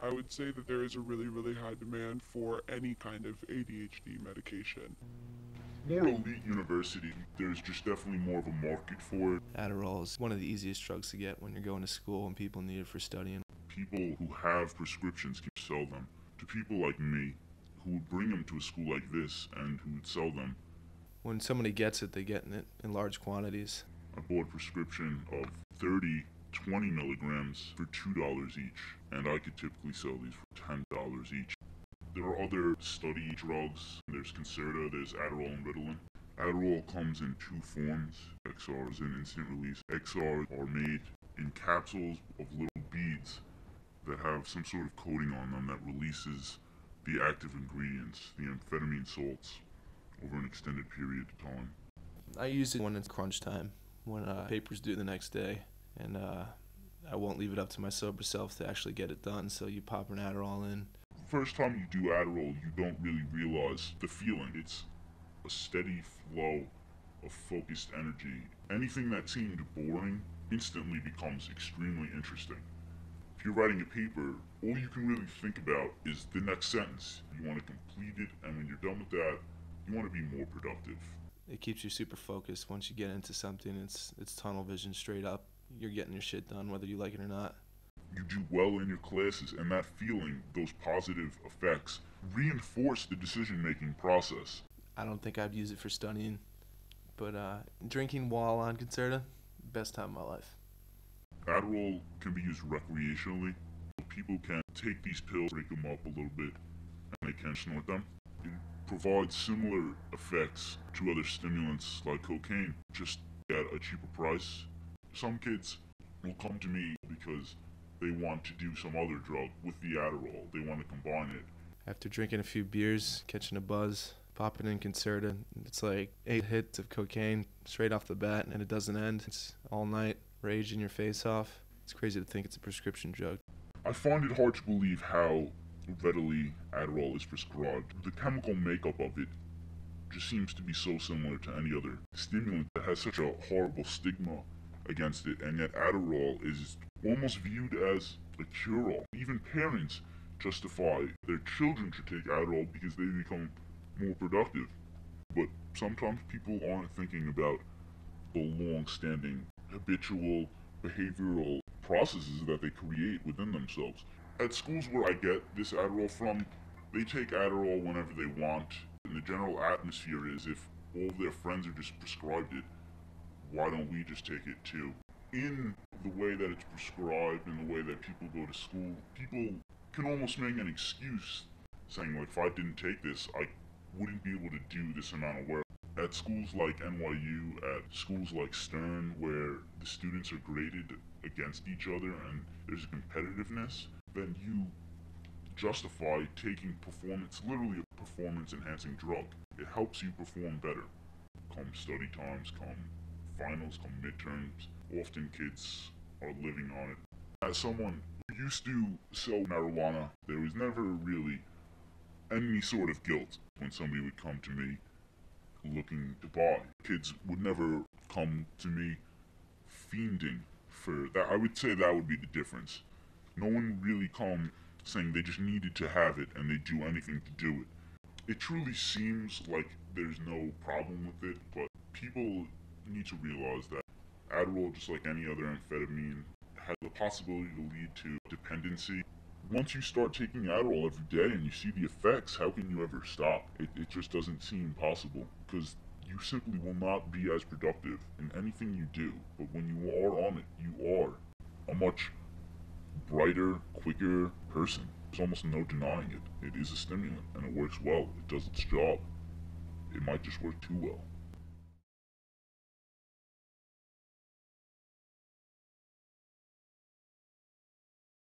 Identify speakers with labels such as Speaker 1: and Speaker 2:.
Speaker 1: I would say that there is a really high demand for any kind of ADHD medication.
Speaker 2: More elite university, there's just definitely more of a market for it.
Speaker 3: Adderall is one of the easiest drugs to get when you're going to school and people need it for studying.
Speaker 2: People who have prescriptions can sell them to people like me who would bring them to a school like this and who would sell them.
Speaker 3: When somebody gets it, they're getting it in large quantities.
Speaker 2: I bought a prescription of 30, 20 milligrams for $2 each, and I could typically sell these for $10 each. There are other study drugs. There's Concerta, there's Adderall and Ritalin. Adderall comes in two forms. XR is an instant release. XR are made in capsules of little beads that have some sort of coating on them that releases the active ingredients, the amphetamine salts, over an extended period of time.
Speaker 3: I use it when it's crunch time, when papers due the next day, and I won't leave it up to my sober self to actually get it done, so you pop an Adderall in.
Speaker 2: First time you do Adderall, you don't really realize the feeling. It's a steady flow of focused energy. Anything that seemed boring instantly becomes extremely interesting. If you're writing a paper, all you can really think about is the next sentence. You want to complete it, and when you're done with that, you want to be more productive.
Speaker 3: It keeps you super focused. Once you get into something, it's tunnel vision straight up. You're getting your shit done whether you like it or not.
Speaker 2: You do well in your classes, and that feeling, those positive effects, reinforce the decision-making process.
Speaker 3: I don't think I'd use it for studying, but drinking while on Concerta, best time of my life.
Speaker 2: Adderall can be used recreationally. People can take these pills, break them up a little bit, and they can snort them. It provides similar effects to other stimulants like cocaine, just at a cheaper price. Some kids will come to me because they want to do some other drug with the Adderall. They want to combine it.
Speaker 3: After drinking a few beers, catching a buzz, popping in Concerta, it's like 8 hits of cocaine straight off the bat, and it doesn't end. It's all night, raging your face off. It's crazy to think it's a prescription drug.
Speaker 2: I find it hard to believe how readily Adderall is prescribed. The chemical makeup of it just seems to be so similar to any other stimulant that has such a horrible stigma against it, and yet Adderall is almost viewed as a cure-all. Even parents justify their children should take Adderall because they become more productive. But sometimes people aren't thinking about the long-standing habitual behavioral processes that they create within themselves. At schools where I get this Adderall from, they take Adderall whenever they want, and the general atmosphere is if all of their friends are just prescribed it, why don't we just take it too? In the way that it's prescribed, in the way that people go to school, people can almost make an excuse saying, like, if I didn't take this, I wouldn't be able to do this amount of work. At schools like NYU, at schools like Stern, where the students are graded against each other and there's a competitiveness, then you justify taking performance, literally a performance-enhancing drug. It helps you perform better. Come study times, come finals, come midterms, often kids are living on it. As someone who used to sell marijuana, there was never really any sort of guilt when somebody would come to me looking to buy. Kids would never come to me fiending for that. I would say that would be the difference. No one really come saying they just needed to have it and they'd do anything to do it. It truly seems like there's no problem with it, but people need to realize that Adderall, just like any other amphetamine, has the possibility to lead to dependency. Once you start taking Adderall every day and you see the effects, how can you ever stop? It just doesn't seem possible, because you simply will not be as productive in anything you do. But when you are on it, you are a much brighter, quicker person. There's almost no denying it. It is a stimulant, and it works well. It does its job. It might just work too well.